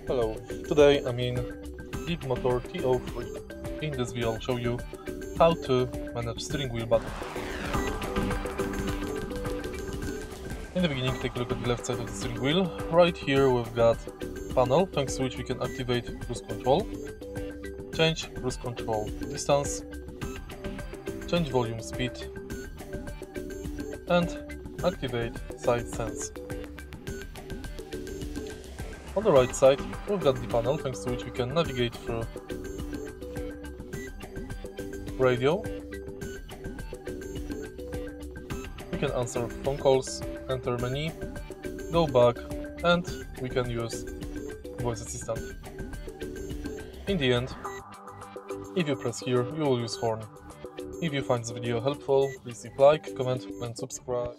Hello, today I'm in Leapmotor T03. In this video I'll show you how to manage steering wheel button. In the beginning, take a look at the left side of the steering wheel. Right here we've got panel, thanks to which we can activate cruise control, change cruise control distance, change volume speed, and activate side sense. On the right side, we've got the panel, thanks to which we can navigate through radio. We can answer phone calls, enter menu, go back, and we can use voice assistant. In the end, if you press here, you will use horn. If you find this video helpful, please leave like, comment and subscribe.